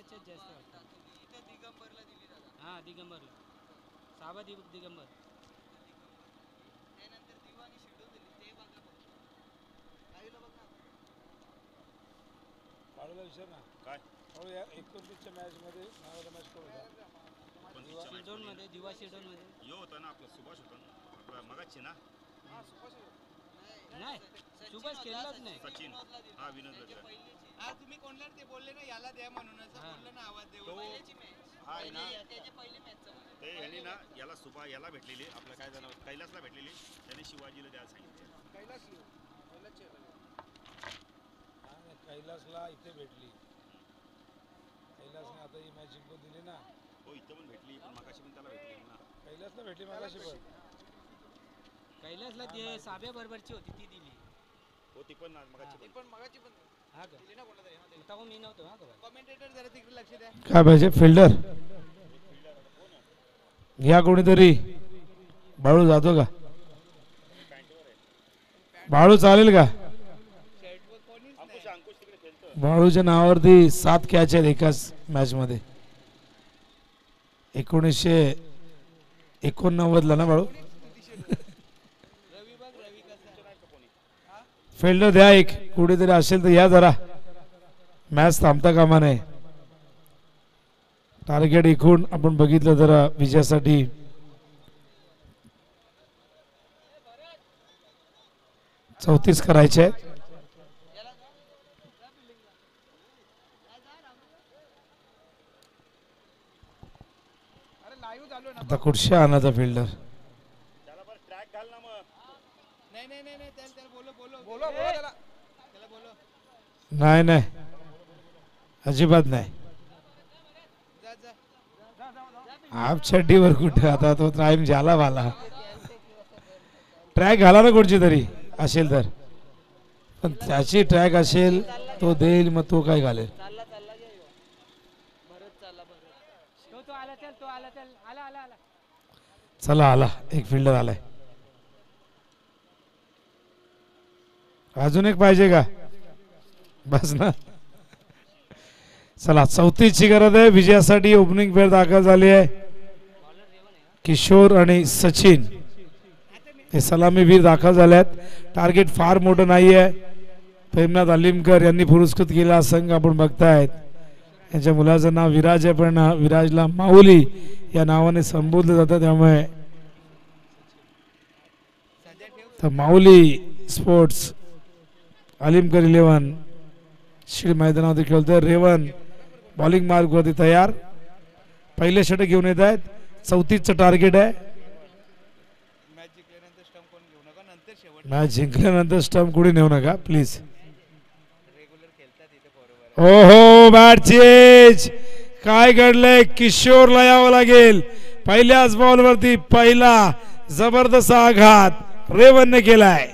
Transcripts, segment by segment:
साबाच्याच जास्त वाटतं. इथं दिगंबरला दिली दादा. हां दिगंबरला. साबा दिगंबर. त्यानंतर दिवानी शेड्यूल दिली ते बघा फक्त. आईला बघ ना. बाळूला विचार ना काय बाळू या 29च्या मॅचमध्ये नावाला मॅच कोण होता? शेड्यूलमध्ये दिवा शेड्यूलमध्ये यो होता ना आपला सुभाष होता ना आपला मगाची ना नाही सुभाष खेळलाच नाही. सचिन हा विनोद त्याच्या वगैरे पहिलीची. हा तुम्ही कोणला ते बोलले ना याला द्या म्हणून असं हा. बोललं ना आवाज देऊ तो पहिलीची मॅच. हा आहे ना त्याची पहिली मॅच ते ह्यानी ना याला सुभा याला भेटलेली आपलं काय झालं कैलासला भेटलेली त्याने शिवाजीला द्यायला सांगितलं कैलास लिहू कैलासचे आणि कैलासला इथे भेटली. कैलासने आता ही मॅच जिंकून दिली ना. हो इथं पण भेटली पण मगाशी पण त्याला भेटली ना कैलासला भेटली मागाशी पण. कैलासला ते साब्या बरोबरची होती ती दिली. हो ती पण मगाची पण पण मगाची पण हा का दिली ना कोणाला तरी तेव्हा मी नव्हतो हा का कॉमेंटेटर जरा तिकडे लक्ष द्या. काय पाहिजे फिल्डर घ्या कोणीतरी. बाळू जातो का? बाळू चालेल का? शर्टवर कोणीच नाही. अंकुश तिकडे खेळतो बाळूच्या नावावरती 7 कॅच आहेत एकाच मॅच मध्ये. 1989 ना बाळू. रवी बघ रवी कसा फिल्डर द्या एक कुठेतरी असेल तर या जरा. मॅच थांबता कामा नये. टार्गेट इकून आपण बघितलं जरा विजयासाठी. चौतीस करायचे आहेत. अरे लाईव्ह चालू आहे ना. आता कुठच्या आणायचा फिल्डर. त्याला बरं ट्रॅक घाल ना मग नाही नाही नाही नाही त्याला बोलो बोलो बोलो बोलो त्याला बोलो नाही नाही अजिबात नाही. जा जा हाफ चड्डीवर कुठे आता तो टाइम झाला मला. ट्रॅक घाला ना कोणची तरी असेल तर. पण त्याची ट्रॅक असेल तो देईल मग तो काय घालेल. चालला चालला घ्या ह्यो. भरत चालला भरत. तो आला चल तो आला चल आला आला आला. चला आला एक फिल्डर आलाय. अजून एक पाहिजे का? बस ना. चला 34ची गरज आहे विजयासाठी. ओपनिंग पेअर दाखल झाली आहे. किशोर आणि सचिन हे सलामीवीर दाखल झाले आहेत. टार्गेट फार मोठं नाही आहे. प्रेमनाथ अलिमकर यांनी पुरस्कृत केला संघ आपण बघतायत. यांच्या मुलाचं नाव विराज आहे पण विराजला माऊली या नावाने संबोधलं जातं त्यामुळे तर माऊली स्पोर्ट्स अलिमकर 11 शिळ मैदानावरती खेळतोय. रेवन बॉलिंग मार्कवरती तयार. पहिले षटक घेऊन येत आहेत. 34चं टार्गेट आहे. मॅच जिंकल्यानंतर स्टंप कोण घेऊ नका नंतर शेवट मॅच जिंकल्यानंतर स्टंप कुठे नेऊ नका प्लीज. रेग्युलर खेळतात इथे बरोबर. ओहो बॅट चेंज. काय घडलंय? किशोरला यावं लागेल. पहिल्याच बॉलवरती पहिला जबरदस्त आघात रेवनने केलाय.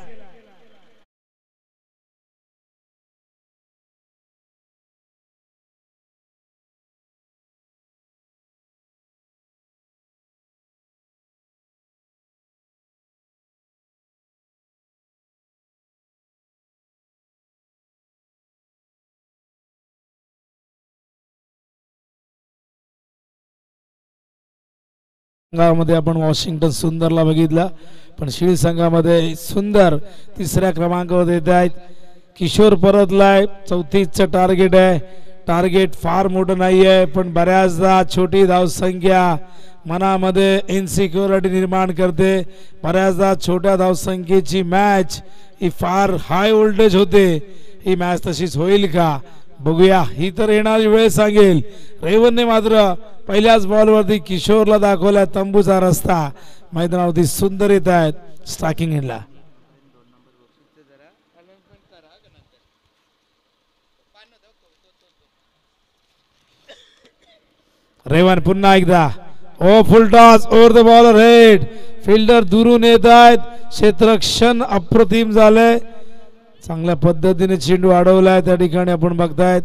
संघामध्ये आपण वॉशिंग्टन सुंदरला बघितला पण शिळ संघामध्ये सुंदर 3ऱ्या क्रमांकावर येत आहेत. किशोर परतलाय. 34चं टार्गेट आहे. टार्गेट फार मोठं नाही आहे पण बऱ्याचदा छोटी धावसंख्या मनामध्ये इन्सिक्युरिटी निर्माण करते. बऱ्याचदा छोट्या धावसंख्येची मॅच ही फार हाय व्होल्टेज होते. ही मॅच तशीच होईल का बघूया. ही तर येणारी वेळ सांगेल. रेवनने मात्र पहिल्याच बॉलवरती किशोरला दाखवला तंबूचा रस्ता. मैदानावरती सुंदर येत आहेत स्ट्रायकिंग एंडला. जरा अनाउन्समेंट करा का नंतर पान रेवन पुन्हा एकदा. Oh full toss over the bowler head. Fielder दुरून येत आहेत. क्षेत्ररक्षण अप्रतिम झालंय. चांगल्या पद्धतीने चेंडू अडवलाय त्या ठिकाणी आपण बघतायत.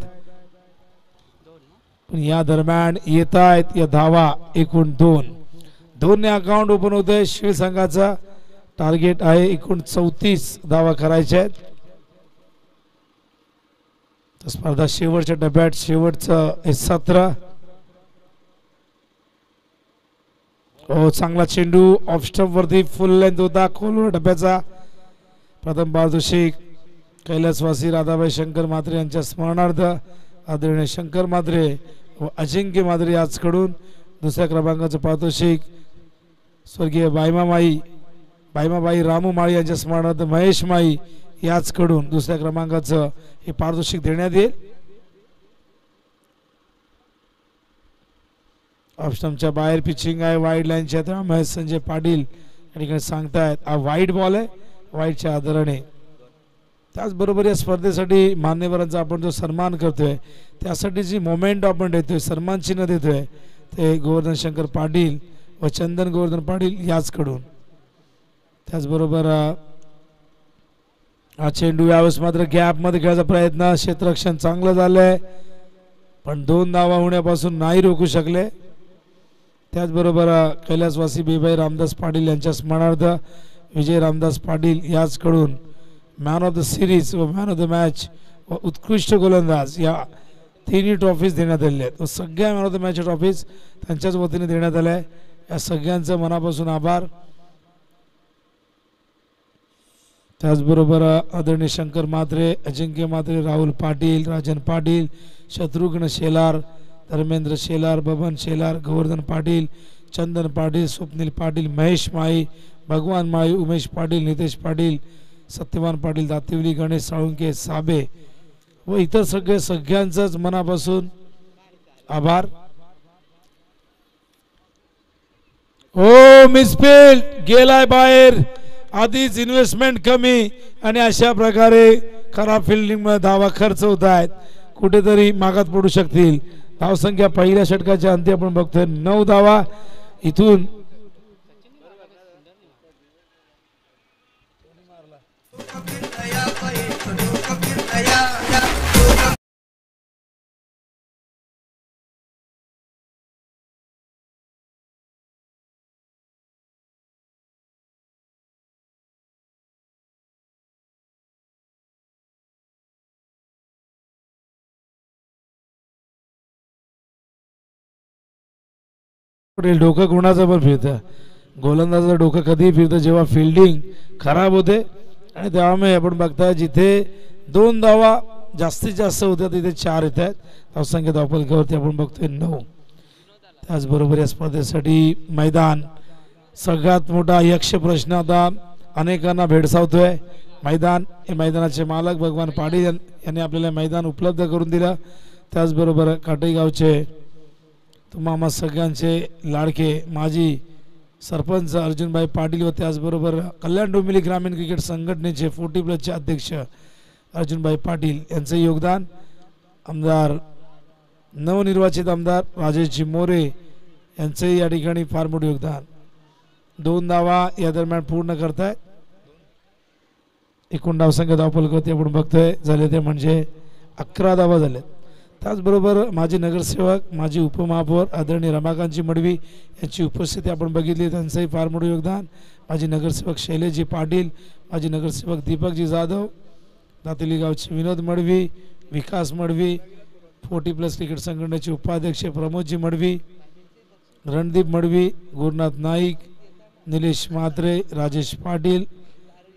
पण या दरम्यान येत आहेत या धावा एकूण 2 ने अकाउंट ओपन होतंय. शिळ संघाचा टार्गेट आहे एकूण 34 धावा करायच्या आहेत. स्पर्धा शेवटच्या टप्प्यात, शेवटचं हे सत्र. हो, चांगला चेंडू ऑफ स्टंप वरती फुल लेंथ होता खोलवर टप्प्याचा. प्रथम पारितोषिक कैलासवासी राधाबाई शंकर म्हात्रे यांच्या स्मरणार्थ आदरणीय शंकर म्हात्रे व अजिंक्य म्हात्रे याचकडून. दुसऱ्या क्रमांकाचं पारितोषिक स्वर्गीय बाईमाबाई रामू माळी यांच्या स्मरणार्थ महेश माई याचकडून दुसऱ्या क्रमांकाचं हे पारितोषिक देण्यात येईल. ऑप्शनच्या बाहेर पिचिंग आहे वाईड लाईनच्या, त्यामुळे संजय पाटील या ठिकाणी सांगतायत हा वाईड बॉल आहे. वाईडच्या आधाराने त्याचबरोबर या स्पर्धेसाठी मान्यवरांचा आपण जो सन्मान करतोय त्यासाठी जी मोमेंट आपण देतोय, सन्मान चिन्ह देतोय, ते गोवर्धन शंकर पाटील व चंदन गोवर्धन पाटील याचकडून. त्याचबरोबर हा चेंडू यावेळेस मात्र गॅपमध्ये खेळायचा प्रयत्न, क्षेत्ररक्षण चांगलं झालंय पण 2 धावा होण्यापासून नाही रोखू शकले. त्याचबरोबर कैलासवासी बेबाई रामदास पाटील यांच्या स्मरणार्थ विजय रामदास पाटील याचकडून मॅन ऑफ द सिरीज व मॅन ऑफ द मॅच व उत्कृष्ट गोलंदाज या तिन्ही ट्रॉफीज देण्यात आलेल्या आहेत व सगळ्या man of the match trophies त्यांच्याच वतीने देण्यात आल्या. या सगळ्यांचं मनापासून आभार. त्याचबरोबर आदरणीय शंकर म्हात्रे, अजिंक्य म्हात्रे, राहुल पाटील, राजन पाटील, शत्रुघ्न शेलार, धर्मेंद्र शेलार, बबन शेलार, गोवर्धन पाटील, चंदन पाटील, स्वप्नील पाटील, महेश माई, भगवान माई, उमेश पाटील, नितेश पाटील, सत्यवान पाटील, दातिवली, गणेश साळुंके, साबे व इतर सगळ्यांचंच मनापासून आभार. ओ मिसफील्ड गेलाय बाहेर, आधीच इन्व्हेस्टमेंट कमी आणि अशा प्रकारे खराब फिल्डिंग मध्ये धावा खर्च होत आहेत, कुठेतरी मागात पडू शकतील. धावसंख्या पहिल्या षटकाच्या अंती आपण बघतोय 9 धावा. इथून डोकं कोणाचं पण फिरतं, गोलंदाजाचं डोकं कधीही फिरतं जेव्हा फिल्डिंग खराब होते. आणि त्यामुळे आपण बघताय जिथे 2 धावा जास्तीत जास्त होत्या तिथे 4 येत आहेत. धावसंख्या धावफलकावरती आपण बघतोय 9. त्याचबरोबर या स्पर्धेसाठी मैदान सगळ्यात मोठा यक्ष प्रश्न आता अनेकांना भेडसावतोय. मैदान हे मैदानाचे मालक भगवान पाटील यांनी आपल्याला मैदान उपलब्ध करून दिलं. त्याचबरोबर काटेगावचे तुम्हा सगळ्यांचे लाडके माजी सरपंच अर्जुनभाई पाटील व त्याचबरोबर कल्याण डोंबिवली ग्रामीण क्रिकेट संघटनेचे 40+ अध्यक्ष अर्जुनभाई पाटील यांचे योगदान. आमदार नवनिर्वाचित आमदार राजेशजी मोरे यांचंही या ठिकाणी फार मोठे योगदान. 2 धावा या दरम्यान पूर्ण करतायत. एकूण धावसंख्या धावफलकावरती आपण बघतोय झाले ते म्हणजे 11 धावा झाल्यात. त्याचबरोबर माजी नगरसेवक, माजी उपमहापौर आदरणीय रमाकांतजी मडवी यांची उपस्थिती आपण बघितली, त्यांचंही फार मोठं योगदान. माजी नगरसेवक शैलेशजी पाटील, माजी नगरसेवक दीपकजी जाधव, दातेली गावचे विनोद मडवी, विकास मडवी, 40+ क्रिकेट संघटनेचे उपाध्यक्ष प्रमोदजी मडवी, रणदीप मडवी, गुरुनाथ नाईक, निलेश म्हात्रे, राजेश पाटील,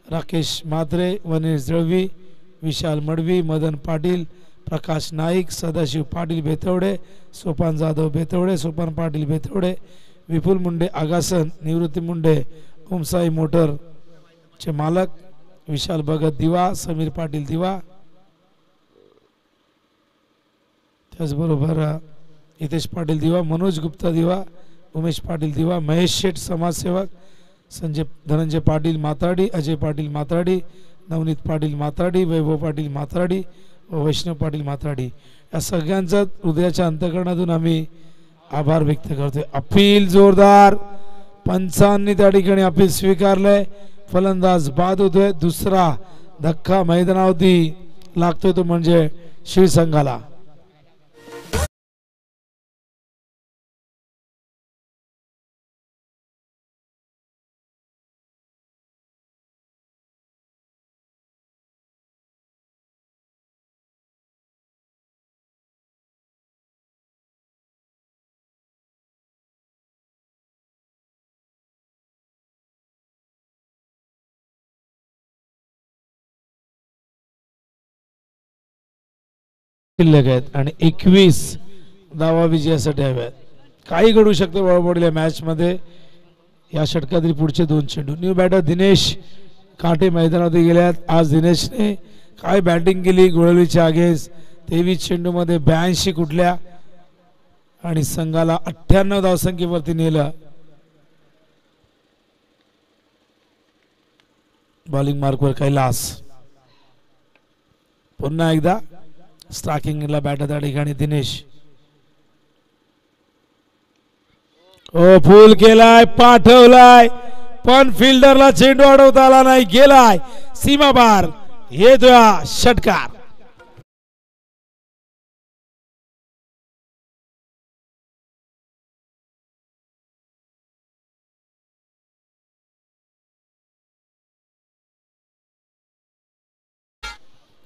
राकेश म्हात्रे, वनेश जळवी, विशाल मडवी, मदन पाटील, प्रकाश नाईक, सदाशिव पाटील बेतवडे, सोपान जाधव बेतवडे, सोपान पाटील बेतवडे, विपुल मुंडे आगासन, निवृत्ती मुंडे ओमसाई मोटर चे मालक, विशाल भगत दिवा, समीर पाटील दिवा. त्याचबरोबर हितेश पाटील दिवा, मनोज गुप्ता दिवा, उमेश पाटील दिवा, महेश शेठ समाजसेवक, संजय धनंजय पाटील माताडी, अजय पाटील माताडी, नवनीत पाटील माताडी, वैभव पाटील माताडी व वैष्णव पाटील माताडी या सगळ्यांचा हृदयाच्या अंतःकरणातून आम्ही आभार व्यक्त करतोय. अपील जोरदार, पंचांनी त्या ठिकाणी अपील स्वीकारलंय. फलंदाज बाद होतोय. दुसरा धक्का मैदानावरती लागतोय तो म्हणजे शिवसंघाला. शिल्लक आहेत आणि 21 धावा विजयासाठी हव्यात. काही घडू शकते बळबडल्या मॅच मध्ये. या षटकातील पुढचे 2 चेंडू. न्यू बॅटर दिनेश काटे मैदानामध्ये गेल्यात. आज दिनेशने काय बॅटिंग केली गोळवलीच्या अगेन्स्ट. 23 चेंडू मध्ये 82 कुठल्या आणि संघाला 98 धावसंख्येवरती नेलं. बॉलिंग मार्कवर कैलास. पुन्हा एकदा स्ट्रायकिंगला बॅटर त्या ठिकाणी दिनेश. फुल केलाय पाठवलाय पण फिल्डरला चेंडू अडवता आला नाही. गेलाय सीमा पार. येतोय षटकार.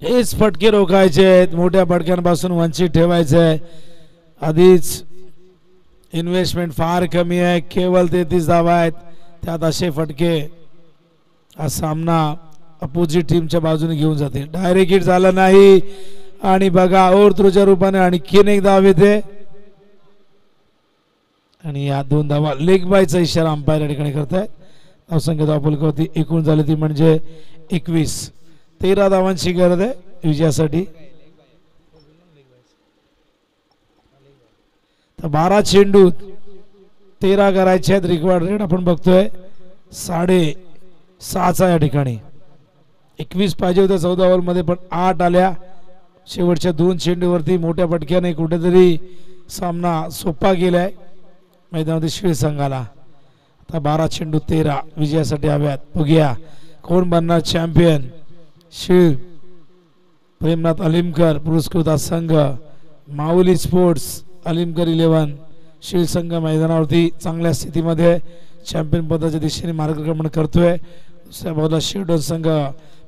हेच फटके रोखायचे आहेत. मोठ्या फटक्यांपासून वंचित ठेवायचे. आधीच इन्व्हेस्टमेंट फार कमी आहे. केवळ 33 धावा आहेत. त्यात असे फटके हा सामना अपोजिट टीमच्या बाजूने घेऊन जाते. डायरेक्ट हिट झालं नाही आणि बघा ओव्हरथ्रोच्या रूपाने आणखीन एक धाव येते आणि या 2 धावा लेग बायचा इशारा अंपायर या ठिकाणी करतायत. धावसंख्या धावफलकावरती एकूण झाली ती म्हणजे 21. 13 धावांची गरज आहे विजयासाठी. 12 चेंडू 13 करायचे आहेत. रिक्वायर्ड रेट आपण बघतोय 6.5 या ठिकाणी. 21 पाहिजे होत्या 14 ओव्हरमध्ये पण 8 आल्या. शेवटच्या 2 चेंडूवरती मोठ्या फटक्याने कुठेतरी सामना सोपा गेलाय मैदानातील शिळ संघाला. आता 12 चेंडू 13 विजयासाठी हव्यात. बघूया कोण बनणार चॅम्पियन. शिळ प्रेमनाथ अलिमकर पुरस्कृत संघ. माऊली स्पोर्ट्स अलिमकर 11 शिळ संघ मैदानावरती चांगल्या स्थितीमध्ये चॅम्पियन पदाच्या दिशेने मार्गक्रमण करतोय. दुसऱ्या बाजूला शिवडोन संघ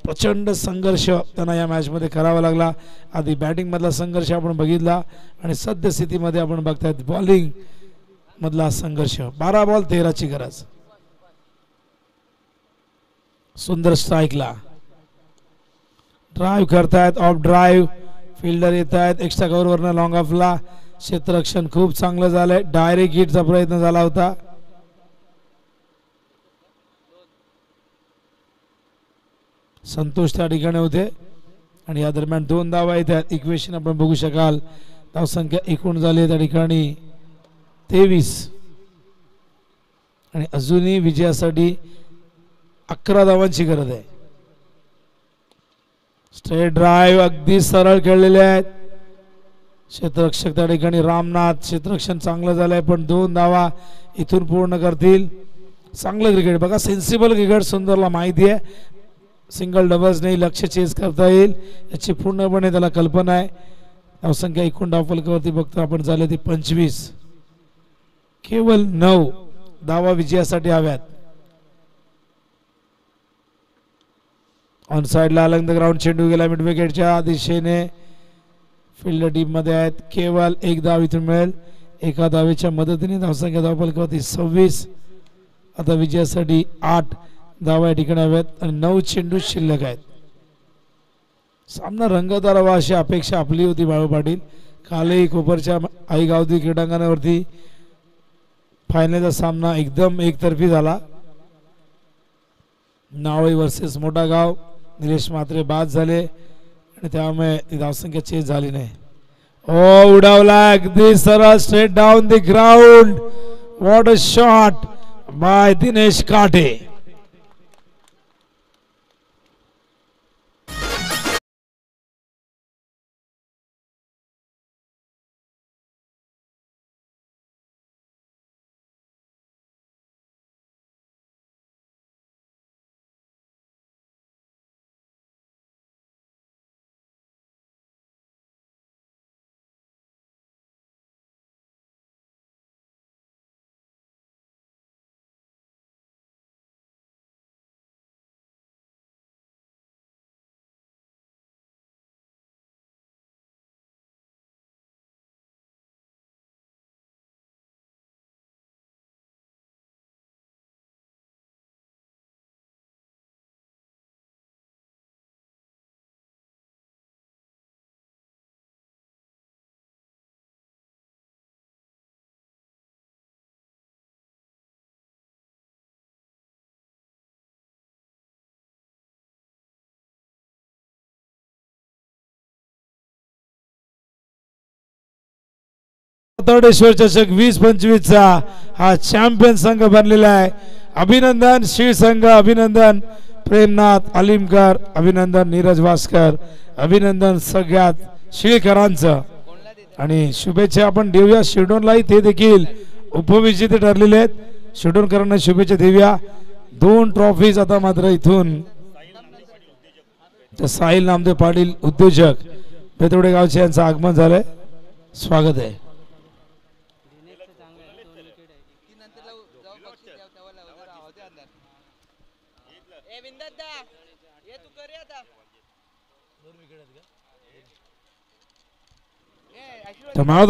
प्रचंड संघर्ष त्यांना या मॅचमध्ये करावा लागला. आधी बॅटिंग मधला संघर्ष आपण बघितला आणि सद्यस्थितीमध्ये आपण बघतायत बॉलिंग मधला संघर्ष. 12 बॉल 13 ची गरज. सुंदर स्ट्राईकला ड्राईव्ह करतायत. ऑफ ड्राईव्ह फिल्डर येत आहेत एक्स्ट्रा कव्हर वरनं लॉंग ऑफला. क्षेत्ररक्षण खूप चांगलं झालंय. डायरेक्ट हिटचा प्रयत्न झाला होता. संतोष त्या ठिकाणी होते आणि या दरम्यान 2 धावा येतात. इक्वेशन आपण बघू शकाल. धावसंख्या एकूण झाली त्या ठिकाणी 23 आणि अजूनही विजयासाठी 11 धावांची गरज आहे. स्ट्रेट ड्राईव्ह अगदी सरळ खेळलेले आहेत. क्षेत्ररक्षक त्या ठिकाणी रामनाथ. क्षेत्ररक्षण चांगलं झालंय पण 2 धावा इथून पूर्ण करतील. चांगलं क्रिकेट बघा. सेन्सिबल क्रिकेट सुंदरला माहिती आहे. सिंगल डबल्स नाही लक्ष चेस करता येईल याची पूर्णपणे त्याला कल्पना आहे. धावसंख्या एकूण धावफलकावरती बघतो आपण झाले ती 25. केवळ 9 धावा विजयासाठी हव्यात. ऑन साइडला अलंग द ग्राउंड चेंडू गेला मिड विकेटच्या दिशेने. फील्डर टीम मध्ये आहेत. केवळ 1 धाव इथून मिळेल. एका धावेच्या मदतीने धावसंख्या धावफलकावरती 26. आता विजयासाठी 8 धावा या ठिकाणी हव्यात आणि 9 चेंडू शिल्लक आहेत. सामना रंगतदार व्हावा अशी अपेक्षा आपली होती बाळू पाटील. कालही कोपरच्या आई गावठी क्रीडांगणावरती फायनलचा सामना एकदम एकतर्फी झाला. नावळी वर्सेस मोठा गाव. निलेश म्हात्रे बाद झाले आणि त्यामुळे ती धावसंख्या चेस झाली नाही. उडावला अगदी सरळ straight down the ground. What a shot bye Dinesh काटे. तर्डेश्वर चषक 20-25 हा चॅम्पियन संघ बनलेला आहे. अभिनंदन श्री संघ, अभिनंदन प्रेमनाथ अलिमकर, अभिनंदन नीरज भास्कर, अभिनंदन सगळ्यात शिळकरांचं. आणि शुभेच्छा आपण देऊया शिरडोनलाही, ते देखील उपविजेते ठरलेले आहेत. शिरडोनकरांना शुभेच्छा देऊया. 2 ट्रॉफीज आता मात्र इथून साहिल नामदेव पाटील उद्योजक बेतवडे गावचे यांचं आगमन झालंय. स्वागत आहे.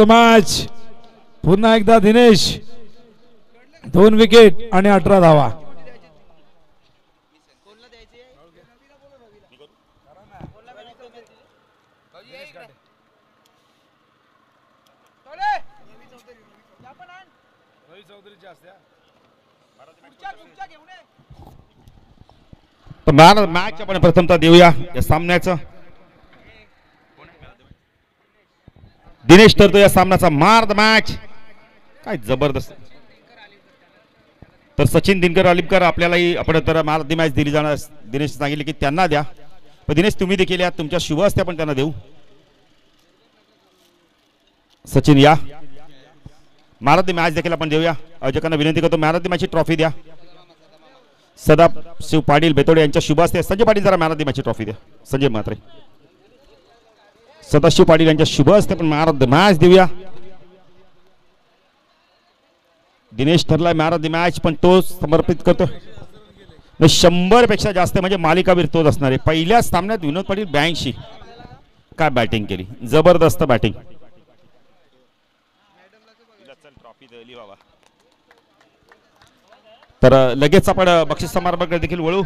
मॅच पुन्हा एकदा दिनेश 2 विकेट आणि 18 धावा. मॅच आपण प्रथमतः देऊया या सामन्याचं. दिनेश ठरतो या सामन्याचा मार द मॅच. काय जबरदस्त. तर सचिन दिनकर अलिमकर आपल्यालाही आपण तर मार द मॅच दिली जाणार. दिनेश सांगितले की त्यांना द्या, पण दिनेश तुम्ही देखील या, तुमच्या शुभ हस्ते आपण त्यांना देऊ. सचिन या, मार द मॅच देखील आपण देऊया. आयोजकांना विनंती करतो मॅन ऑफ द मॅचची ट्रॉफी द्या. सदाशिव पाटील बेतोडे यांच्या शुभ हस्ते. संजय पाटील जरा मॅन ऑफ द मॅचची ट्रॉफी द्या. संजय म्हात्रे, सदाशिव पाटील यांच्या शुभ हस्ते आपण मॅन ऑफ द मॅच देऊया. दिनेश ठरलाय मॅन ऑफ द मॅच, पण तो समर्पित करतो 100 पेक्षा जास्त, म्हणजे मालिकावीर तोच असणार आहे. पहिल्याच सामन्यात विनोद पाटील 82. काय बॅटिंग केली, जबरदस्त बॅटिंग. तर लगेच आपण बक्षीस समारंभाकडे देखील वळू.